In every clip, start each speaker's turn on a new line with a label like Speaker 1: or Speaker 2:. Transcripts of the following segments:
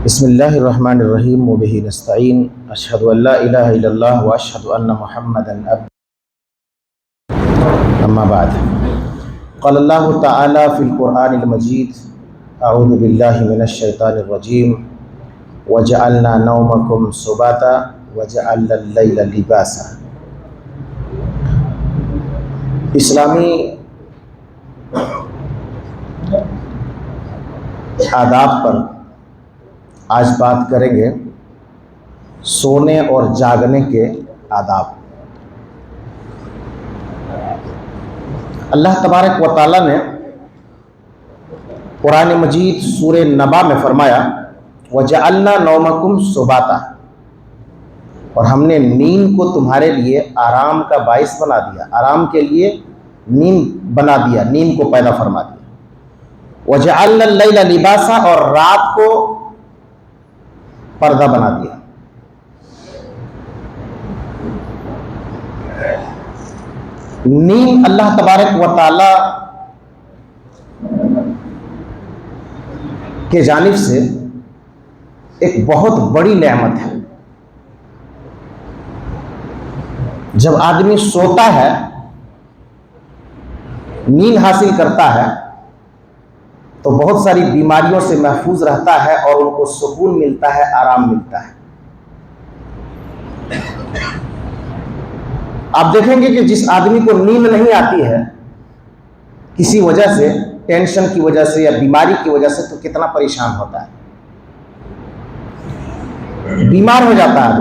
Speaker 1: بسم اللہ الرحمن الرحیم وبہ نستعین اشہد ان لا الہ الا اللہ واشہد ان محمدا عبدہ اما بعد قال اللہ تعالی فی القرآن المجید اعوذ باللہ من الشیطان الرجیم وجعلنا نومکم سباتا وجعلنا اللیل لباسا۔ اسلامی آداب پر آج بات کریں گے، سونے اور جاگنے کے آداب۔ اللہ تبارک و تعالیٰ نے قرآن مجید سورہ نبا میں فرمایا وَجَعَلْنَا نَوْمَكُمْ سُبَاتًا، اور ہم نے نیند کو تمہارے لیے آرام کا باعث بنا دیا، آرام کے لیے نیند بنا دیا، نیند کو پیدا فرما دیا۔ وَجَعَلْنَا اللَّيْلَ لِبَاسًا، اور رات کو پردہ بنا دیا۔ نیند اللہ تبارک و تعالی کے جانب سے ایک بہت بڑی نعمت ہے۔ جب آدمی سوتا ہے، نیند حاصل کرتا ہے، تو بہت ساری بیماریوں سے محفوظ رہتا ہے اور ان کو سکون ملتا ہے، آرام ملتا ہے۔ آپ دیکھیں گے کہ جس آدمی کو نیند نہیں آتی ہے کسی وجہ سے، ٹینشن کی وجہ سے یا بیماری کی وجہ سے، تو کتنا پریشان ہوتا ہے، بیمار ہو جاتا ہے۔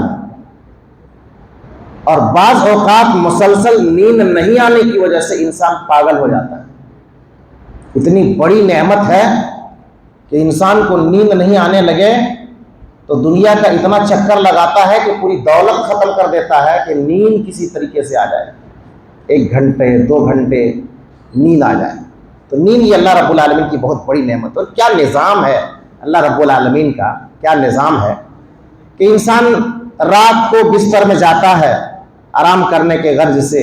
Speaker 1: اور بعض اوقات مسلسل نیند نہیں آنے کی وجہ سے انسان پاگل ہو جاتا ہے۔ اتنی بڑی نعمت ہے کہ انسان کو نیند نہیں آنے لگے تو دنیا کا اتنا چکر لگاتا ہے کہ پوری دولت ختم کر دیتا ہے کہ نیند کسی طریقے سے آ جائے، 1 گھنٹے 2 گھنٹے نیند آ جائے۔ تو نیند یہ اللہ رب العالمین کی بہت بڑی نعمت ہے۔ اور کیا نظام ہے اللہ رب العالمین کا، کیا نظام ہے کہ انسان رات کو بستر میں جاتا ہے، آرام کرنے کے غرض سے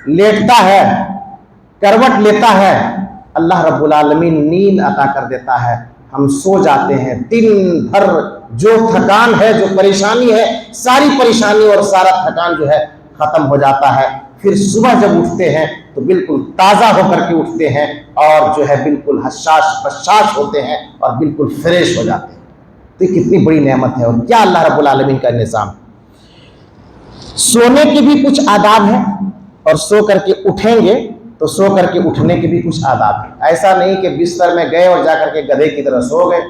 Speaker 1: لیٹتا ہے، کروٹ لیتا ہے، اللہ رب العالمین نیند عطا کر دیتا ہے، ہم سو جاتے ہیں۔ دن بھر جو تھکان ہے، جو پریشانی ہے، ساری پریشانی اور سارا تھکان جو ہے ختم ہو جاتا ہے۔ پھر صبح جب اٹھتے ہیں تو بالکل تازہ ہو کر کے اٹھتے ہیں اور جو ہے بالکل حشاش بشاش ہوتے ہیں اور بالکل فریش ہو جاتے ہیں۔ تو یہ کتنی بڑی نعمت ہے، اور کیا اللہ رب العالمین کا نظام۔ سونے کے بھی کچھ آداب ہیں، اور سو کر کے اٹھیں گے تو سو کر کے اٹھنے کے بھی کچھ آداب ہیں۔ ایسا نہیں کہ بستر میں گئے اور جا کر کے گدھے کی طرح سو گئے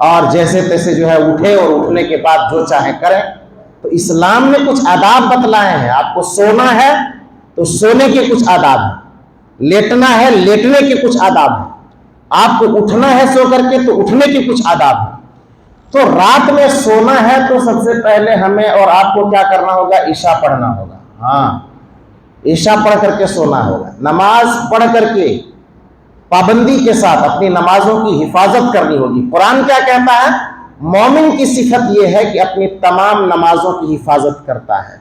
Speaker 1: اور جیسے تیسے جو ہے اٹھے اور اٹھنے کے بعد جو چاہیں کریں۔ تو اسلام نے کچھ آداب بتلائے ہیں۔ آپ کو سونا ہے تو سونے کے کچھ آداب ہیں، لیٹنا ہے لیٹنے کے کچھ آداب ہیں، آپ کو اٹھنا ہے سو کر کے تو اٹھنے کے کچھ آداب ہیں۔ تو رات میں سونا ہے تو سب سے پہلے ہمیں اور آپ کو کیا کرنا ہوگا؟ عشاء پڑھنا ہوگا۔ ہاں، عشاء پڑھ کر کے سونا ہوگا، نماز پڑھ کر کے پابندی کے ساتھ اپنی نمازوں کی حفاظت کرنی ہوگی۔ قرآن کیا کہتا ہے؟ مومن کی صفت یہ ہے کہ اپنی تمام نمازوں کی حفاظت کرتا ہے۔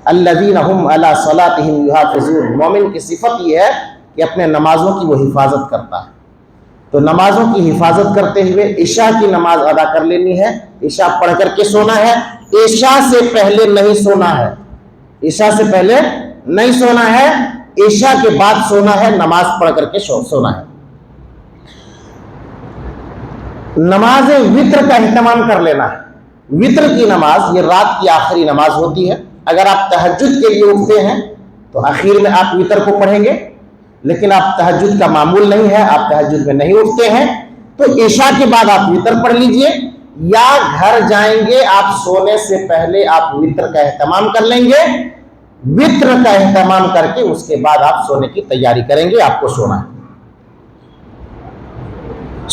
Speaker 1: الذین هم علی صلاتهم یحافظون، مومن کی صفت یہ ہے کہ اپنے نمازوں کی وہ حفاظت کرتا ہے۔ تو نمازوں کی حفاظت کرتے ہوئے عشاء کی نماز ادا کر لینی ہے، عشاء پڑھ کر کے سونا ہے۔ عشاء سے پہلے نہیں سونا ہے، عشاء سے پہلے نہیں سونا ہے، عشاء کے بعد سونا ہے، نماز پڑھ کر کے سونا ہے۔ نماز وتر کا اہتمام کر لینا ہے۔ وتر کی نماز یہ رات کی آخری نماز ہوتی ہے۔ اگر آپ تہجد کے لیے اٹھتے ہیں تو آخر میں آپ وتر کو پڑھیں گے، لیکن آپ تہجد کا معمول نہیں ہے، آپ تہجد میں نہیں اٹھتے ہیں، تو عشاء کے بعد آپ وتر پڑھ لیجئے، یا گھر جائیں گے آپ سونے سے پہلے آپ وتر کا اہتمام کر لیں گے۔ وتر کا اہتمام کر کے اس کے بعد آپ سونے کی تیاری کریں گے، آپ کو سونا ہے۔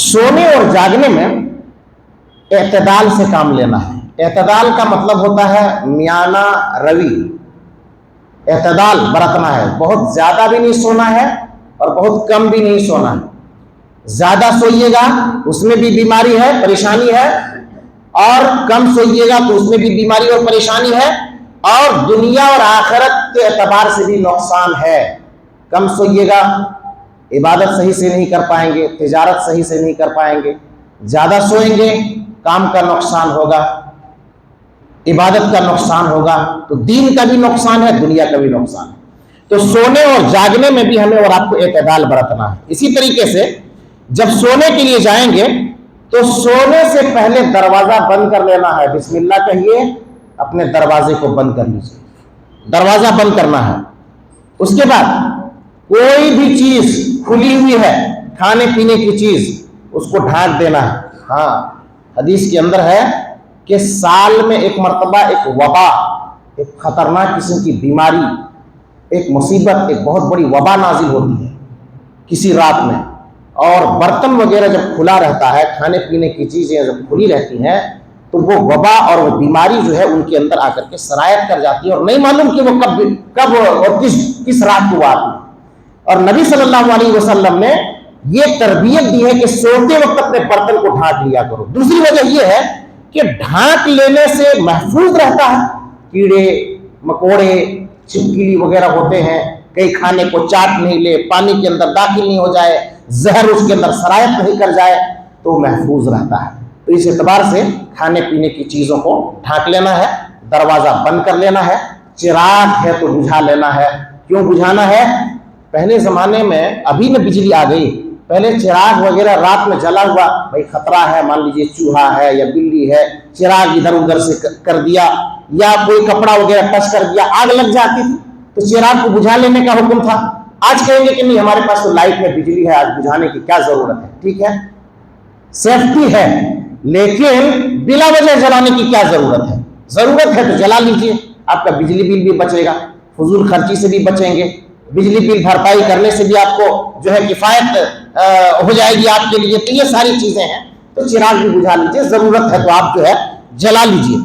Speaker 1: سونے اور جاگنے میں اعتدال سے کام لینا ہے۔ اعتدال کا مطلب ہوتا ہے میانہ روی، اعتدال برتنا ہے۔ بہت زیادہ بھی نہیں سونا ہے اور بہت کم بھی نہیں سونا ہے۔ زیادہ سوئیے گا اس میں بھی بیماری ہے، پریشانی ہے، اور کم سوئیے گا تو اس میں بھی بیماری اور پریشانی ہے، اور دنیا اور آخرت کے اعتبار سے بھی نقصان ہے۔ کم سوئیے گا، عبادت صحیح سے نہیں کر پائیں گے، تجارت صحیح سے نہیں کر پائیں گے، زیادہ سوئیں گے کام کا نقصان ہوگا، عبادت کا نقصان ہوگا، تو دین کا بھی نقصان ہے، دنیا کا بھی نقصان ہے۔ تو سونے اور جاگنے میں بھی ہمیں اور آپ کو اعتدال برتنا ہے۔ اسی طریقے سے جب سونے کے لیے جائیں گے تو سونے سے پہلے دروازہ بند کر لینا ہے، بسم اللہ کہیے، اپنے دروازے کو بند کر لیجیے، دروازہ بند کرنا ہے۔ اس کے بعد کوئی بھی چیز کھلی ہوئی ہے، کھانے پینے کی چیز، اس کو ڈھانک دینا ہے۔ ہاں، حدیث کے اندر ہے کہ سال میں ایک مرتبہ ایک وبا، ایک خطرناک قسم کی بیماری، ایک مصیبت، ایک بہت بڑی وبا نازل ہوتی ہے کسی رات میں، اور برتن وغیرہ جب کھلا رہتا ہے، کھانے پینے کی چیزیں جب کھلی رہتی ہیں تو وہ وبا اور وہ بیماری جو ہے ان کے اندر آ کر کے سرایت کر جاتی ہے، اور نہیں معلوم کہ وہ کب اور کس رات کو آتی ہے۔ اور نبی صلی اللہ علیہ وسلم نے یہ تربیت دی ہے کہ سوتے وقت اپنے برتن کو ڈھانک لیا کرو۔ دوسری وجہ یہ ہے کہ ڈھانک لینے سے محفوظ رہتا ہے، کیڑے مکوڑے چھپکلی وغیرہ ہوتے ہیں، کئی کھانے کو چاٹ نہیں لے، پانی کے اندر داخل نہیں ہو جائے، زہر اس کے اندر سرایت نہیں کر جائے، تو محفوظ رہتا ہے۔ تو اس اعتبار سے کھانے پینے کی چیزوں کو ڈھانک لینا ہے، دروازہ بند کر لینا ہے، چراغ ہے تو بجھا لینا ہے۔ کیوں بجھانا ہے؟ پہلے زمانے میں، ابھی میں بجلی آ گئی، پہلے چراغ وغیرہ رات میں جلا ہوا، بھائی خطرہ ہے، مان لیجیے چوہا ہے یا بلی ہے، چراغ ادھر ادھر سے کر دیا یا کوئی کپڑا وغیرہ ٹچ کر دیا، آگ لگ جاتی تھی، تو چراغ کو بجھا لینے کا حکم تھا۔ آج کہیں گے کہ نہیں، ہمارے پاس تو لائٹ ہے، بجلی ہے، آج بجھانے کی کیا ضرورت ہے؟ ٹھیک ہے، سیفٹی ہے، لیکن بلا وجہ جلانے کی کیا ضرورت ہے؟ ضرورت ہے تو جلا لیجیے، آپ کا بجلی بل بھی بچے گا، فضول خرچی سے بھی بچیں گے، بجلی بل بھرپائی کرنے سے بھی آپ کو جو ہے کفایت ہو جائے گی آپ کے لیے۔ تو یہ ساری چیزیں ہیں، تو چراغ بھی بجھا لیجیے، ضرورت ہے تو آپ جو ہے جلا لیجیے۔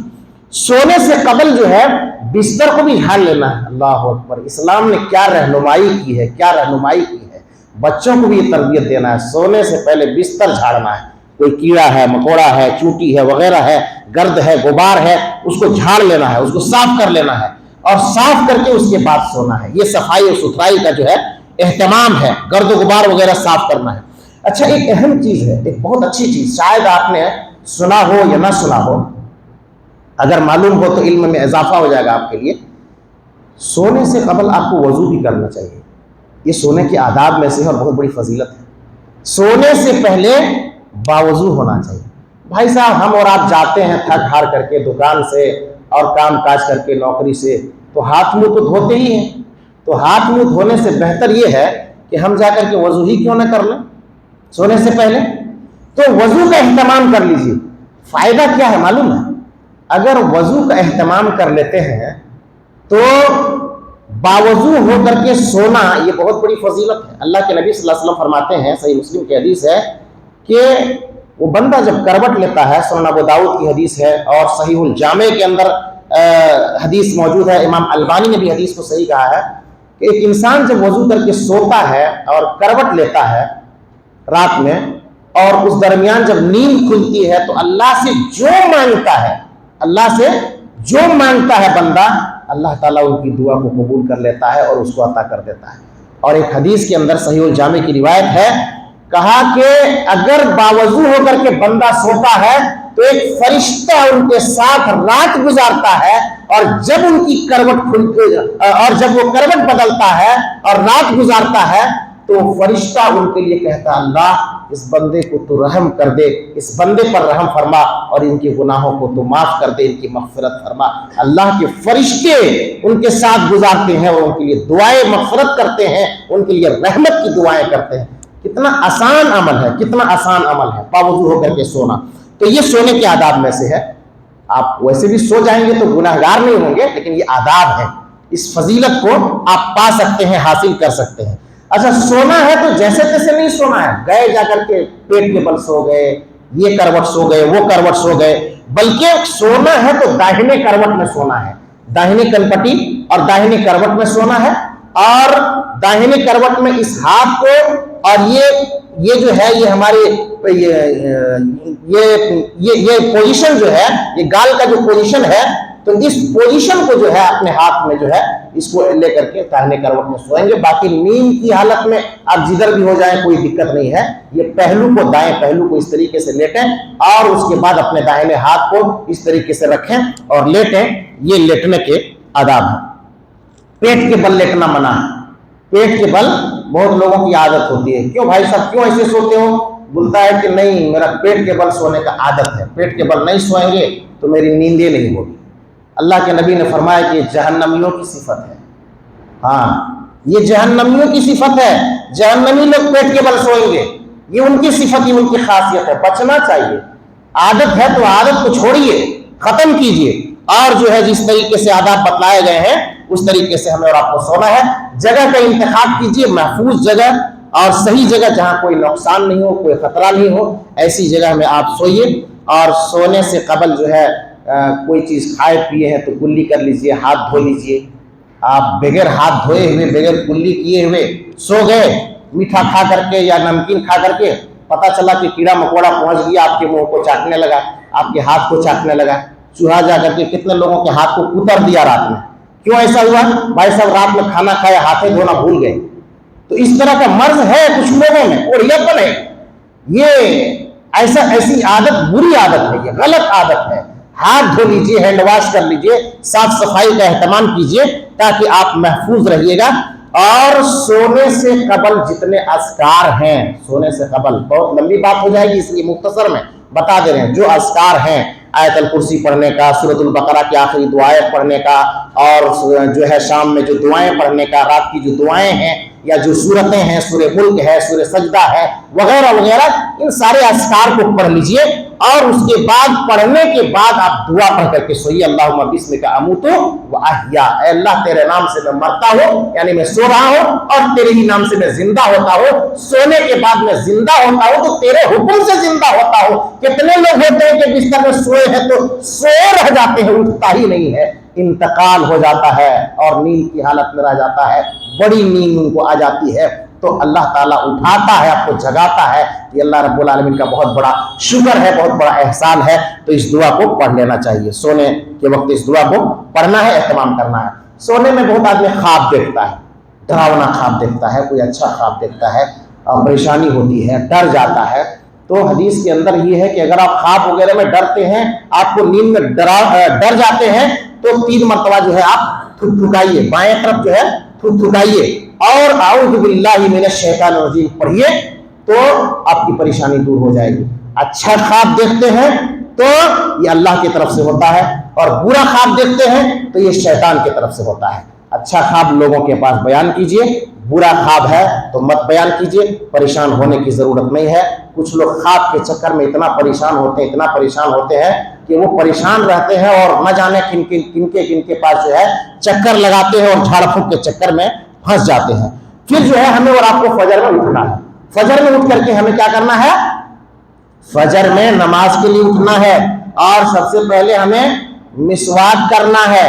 Speaker 1: سونے سے قبل جو ہے بستر کو بھی جھاڑ لینا ہے۔ اللہ اکبر، اسلام نے کیا رہنمائی کی ہے، کیا رہنمائی کی ہے۔ بچوں کو بھی یہ تربیت دینا ہے، سونے سے پہلے بستر جھاڑنا ہے، کوئی کیڑا ہے، مکوڑا ہے، چونٹی ہے وغیرہ ہے، گرد ہے، غبار ہے، اس کو جھاڑ لینا ہے، اس کو صاف کر لینا ہے، اور صاف کر کے اس کے بعد سونا ہے۔ یہ صفائی اور ستھرائی کا جو ہے اہتمام ہے، گرد و غبار وغیرہ صاف کرنا ہے۔ اچھا، ایک اہم چیز ہے، ایک بہت اچھی چیز، شاید آپ نے سنا ہو یا نہ سنا ہو، اگر معلوم ہو تو علم میں اضافہ ہو جائے گا آپ کے لیے۔ سونے سے قبل آپ کو وضو بھی کرنا چاہیے، یہ سونے کے آداب میں سے ہے اور بہت بڑی فضیلت ہے۔ سونے سے پہلے باوضو ہونا چاہیے۔ بھائی صاحب، ہم اور آپ جاتے ہیں تھک ہار کر کے دکان سے اور کام کاج کر کے نوکری سے، تو ہاتھ منہ تو دھوتے ہی ہیں، تو ہاتھ منہ دھونے سے بہتر یہ ہے کہ ہم جا کر کے وضو ہی کیوں نہ کر لیں سونے سے پہلے۔ تو وضو کا اہتمام کر لیجیے۔ فائدہ کیا ہے معلوم ہے؟ اگر وضو کا اہتمام کر لیتے ہیں تو باوضو ہو کر کے سونا یہ بہت بڑی فضیلت ہے۔ اللہ کے نبی صلی اللہ علیہ وسلم فرماتے ہیں، صحیح مسلم کی حدیث ہے، کہ وہ بندہ جب کروٹ لیتا ہے، سنن ابو داؤد کی حدیث ہے، اور صحیح الجامع کے اندر حدیث موجود ہے، امام البانی نے بھی حدیث کو صحیح کہا ہے، کہ ایک انسان جب وضو کر کے سوتا ہے اور کروٹ لیتا ہے رات میں، اور اس درمیان جب نیند کھلتی ہے، تو اللہ سے جو مانگتا ہے، اللہ سے جو مانگتا ہے بندہ، اللہ تعالیٰ ان کی دعا کو قبول کر لیتا ہے اور اس کو عطا کر دیتا ہے۔ اور ایک حدیث کے اندر صحیح الجامع کی روایت ہے، کہا کہ اگر باوضو ہو کر کے بندہ سوتا ہے تو ایک فرشتہ ان کے ساتھ رات گزارتا ہے، اور جب ان کی کروٹ کھلتی اور جب وہ کروٹ بدلتا ہے اور رات گزارتا ہے، تو فرشتہ ان کے لیے کہتا ہے، اللہ اس بندے کو تو رحم کر دے، اس بندے پر رحم فرما، اور ان کے گناہوں کو تو معاف کر دے، ان کی مغفرت فرما۔ اللہ کے فرشتے ان کے ساتھ گزارتے ہیں اور ان کے لیے دعائیں مغفرت کرتے ہیں، ان کے لیے رحمت کی دعائیں کرتے ہیں۔ کتنا آسان عمل ہے، کتنا آسان عمل ہے باوضو ہو کر کے سونا۔ تو یہ سونے کے آداب میں سے ہے۔ آپ ویسے بھی سو جائیں گے تو گناہگار نہیں ہوں گے، لیکن یہ آداب ہے، اس فضیلت کو آپ پا سکتے ہیں، حاصل کر سکتے ہیں۔ اچھا، سونا ہے تو جیسے تیسے نہیں سونا ہے، گئے جا کر کے پیٹ کے بل سو گئے، یہ کروٹ سو گئے، وہ کروٹ سو گئے، بلکہ سونا ہے تو داہنے کروٹ میں سونا ہے، داہنی کنپٹی اور داہنی کروٹ میں سونا ہے، اور داہنی کروٹ میں اس ہاتھ کو، اور یہ جو ہے یہ ہمارے یہ پوزیشن جو ہے، یہ گال کا جو پوزیشن ہے، تو اس پوزیشن کو جو ہے اپنے ہاتھ میں جو ہے اس کو لے کر کے داہنے کروٹ میں سوئیں گے. باقی نیند کی حالت میں آپ جدھر بھی ہو جائیں کوئی دقت نہیں ہے. یہ پہلو کو, دائیں پہلو کو اس طریقے سے لیٹیں اور اس کے بعد اپنے داہنے ہاتھ کو اس طریقے سے رکھیں اور لیٹیں. یہ لیٹنے کے آداب ہیں. پیٹ کے بل لیٹنا منع ہے. پیٹ کے بل بہت لوگوں کی عادت ہوتی ہے, کیوں بھائی صاحب کیوں ایسے سوتے ہو؟ بولتا ہے کہ نہیں, میرا پیٹ کے بل سونے کا عادت ہے, پیٹ کے بل نہیں سوئیں گے تو میری نیندیں نہیں ہوگی. اللہ کے نبی نے فرمایا کہ یہ جہنمیوں کی صفت ہے. ہاں, یہ جہنمیوں کی صفت ہے. جہنمی لوگ پیٹ کے بل سوئیں گے, یہ ان کی صفت, یہ ان کی خاصیت ہے. بچنا چاہیے. عادت ہے تو عادت کو چھوڑیے, ختم کیجئے, اور جو ہے جس طریقے سے آداب بتلائے گئے ہیں اس طریقے سے ہمیں اور آپ کو سونا ہے. جگہ کا انتخاب کیجئے, محفوظ جگہ اور صحیح جگہ جہاں کوئی نقصان نہیں ہو, کوئی خطرہ نہیں ہو, ایسی جگہ میں آپ سوئیے. اور سونے سے قبل جو ہے کوئی چیز کھائے پیے ہیں تو کلی کر لیجئے, ہاتھ دھو لیجئے. آپ بغیر ہاتھ دھوئے ہوئے, بغیر کلی کیے ہوئے سو گئے, میٹھا کھا کر کے یا نمکین کھا کر کے, پتہ چلا کہ کیڑا مکوڑا پہنچ گیا, آپ کے منہ کو چاٹنے لگا, آپ کے ہاتھ کو چاٹنے لگا, چوہا جا کر کے کتنے لوگوں کے ہاتھ کو کتر دیا رات میں. کیوں ایسا ہوا؟ بھائی صاحب رات میں کھانا کھایا, ہاتھیں دھونا بھول گئے. تو اس طرح کا مرض ہے کچھ لوگوں میں, اور یہ بن ہے, یہ ایسی عادت بری عادت ہے, یہ غلط عادت ہے. ہاتھ دھو لیجئے, ہینڈ واش کر لیجئے, صاف صفائی کا اہتمام کیجئے تاکہ آپ محفوظ رہیے گا. اور سونے سے قبل جتنے اذکار ہیں, سونے سے قبل, بہت لمبی بات ہو جائے گی اس لیے مختصر میں بتا دے رہے ہیں. جو اذکار ہیں, آیت الکرسی پڑھنے کا, سورۃ البقرہ کی آخری دعائیں پڑھنے کا, اور جو ہے شام میں جو دعائیں پڑھنے کا, رات کی جو دعائیں ہیں یا جو سورتیں ہیں, سورہ ملک ہے, سورہ سجدہ ہے, وغیرہ وغیرہ, ان سارے اذکار کو پڑھ لیجئے. اور اس کے بعد, پڑھنے کے بعد آپ دعا پڑھ کر کے سوئیے. اللہم بسمک اموت و احیا, اے اللہ تیرے نام سے میں مرتا ہوں, یعنی میں سو رہا ہوں, اور تیرے ہی نام سے میں زندہ ہوتا ہوں. سونے کے بعد میں زندہ ہوتا ہوں تو تیرے حکم سے زندہ ہوتا ہوں. کتنے لوگ ہوتے ہیں کہ بستر میں سوئے ہیں تو سوئے رہ جاتے ہیں, اٹھتا ہی نہیں ہے, انتقال ہو جاتا ہے اور نیند کی حالت میں رہ جاتا ہے, بڑی نیند ان کو آ جاتی ہے. تو اللہ تعالیٰ اٹھاتا ہے, آپ کو جگاتا ہے. یہ اللہ رب العالمین کا بہت بڑا شکر ہے, بہت بڑا احسان ہے. تو اس دعا کو پڑھ لینا چاہیے. سونے کے وقت اس دعا کو پڑھنا ہے, اہتمام کرنا ہے. سونے میں بہت آدمی خواب دیکھتا ہے, ڈراؤنا خواب دیکھتا ہے, کوئی اچھا خواب دیکھتا ہے, پریشانی ہوتی ہے, ڈر جاتا ہے. تو حدیث کے اندر یہ ہے کہ اگر آپ خواب وغیرہ میں ڈرتے ہیں, آپ کو نیند میں ڈر جاتے ہیں, تو 3 مرتبہ جو ہے آپ تھکائیے, بائیں طرف جو ہے تھکائیے, اور اعوذ باللہ من الشیطان الرجیم پڑھیے, تو آپ کی پریشانی دور ہو جائے گی. اچھا خواب دیکھتے ہیں تو یہ اللہ کی طرف سے ہوتا ہے, اور برا خواب دیکھتے ہیں تو یہ شیطان کی طرف سے ہوتا ہے. اچھا خواب لوگوں کے پاس بیان کیجئے, برا خواب ہے تو مت بیان کیجئے. پریشان ہونے کی ضرورت نہیں ہے. کچھ لوگ خواب کے چکر میں اتنا پریشان ہوتے ہیں کہ وہ پریشان رہتے ہیں, اور نہ جانے کن کے پاس جو ہے چکر لگاتے ہیں, اور جھاڑ پھونک کے چکر میں پھنس جاتے ہیں. پھر جو ہے ہمیں اور آپ کو فجر میں اٹھنا ہے. فجر میں اٹھ کر کے ہمیں کیا کرنا ہے؟ فجر میں نماز کے لیے اٹھنا ہے, اور سب سے پہلے ہمیں مسواک کرنا ہے.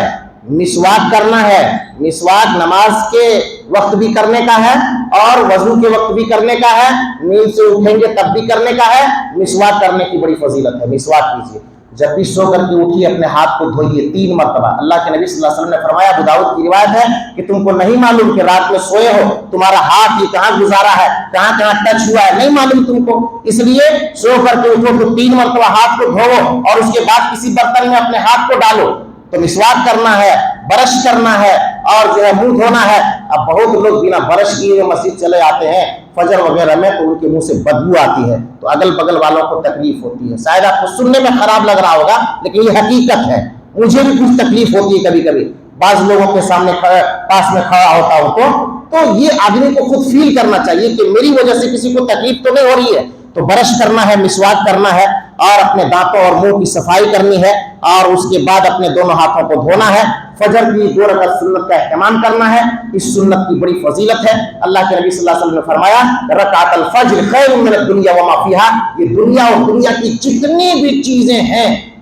Speaker 1: مسواک نماز کے وقت بھی کرنے کا ہے, اور وضو کے وقت بھی کرنے کا ہے, نیند سے اٹھیں گے تب بھی کرنے کا ہے. مسواک کرنے کی بڑی فضیلت ہے. مسواک کیجیے, جب بھی سو کر کے اٹھیے اپنے ہاتھ کو دھوئیے 3 مرتبہ. اللہ کے نبی صلی اللہ علیہ وسلم نے فرمایا, ابو داؤد کی روایت ہے, کہ تم کو نہیں معلوم کہ رات میں سوئے ہو, تمہارا ہاتھ یہ کہاں گزارا ہے, کہاں ٹچ ہوا ہے, نہیں معلوم تم کو. اس لیے سو کر کے اٹھو تو 3 مرتبہ ہاتھ کو دھوو, اور اس کے بعد کسی برتن میں اپنے ہاتھ کو ڈالو. تو مسواک کرنا ہے, برش کرنا ہے, اور جو ہے منہ دھونا ہے. اب بہت لوگ بنا برش کیے مسجد چلے آتے ہیں فجر وغیرہ میں, تو ان کے منہ سے بدبو آتی ہے, تو اگل بگل والوں کو تکلیف ہوتی ہے. شاید آپ کو سننے میں خراب لگ رہا ہوگا, لیکن یہ حقیقت ہے. مجھے بھی کچھ تکلیف ہوتی ہے کبھی کبھی, بعض لوگوں کے سامنے پاس میں کھڑا ہوتا ہوں تو یہ آدمی کو خود فیل کرنا چاہیے کہ میری وجہ سے کسی کو تکلیف تو نہیں ہو رہی ہے. تو برش کرنا ہے, مسواک کرنا ہے, اور اپنے دانتوں اور منہ کی صفائی کرنی ہے, اور اس کے بعد اپنے دونوں ہاتھوں کو دھونا ہے. فجر کی 2 رکعت سنت کا اہتمام کرنا ہے. اس سنت کی بڑی فضیلت ہے. اللہ کے نبی صلی اللہ علیہ وسلم نے فرمایا, رکعت الفجر خیر من الدنیا وما فیہا, یہ دنیا اور دنیا کی جتنی بھی چیزیں ہیں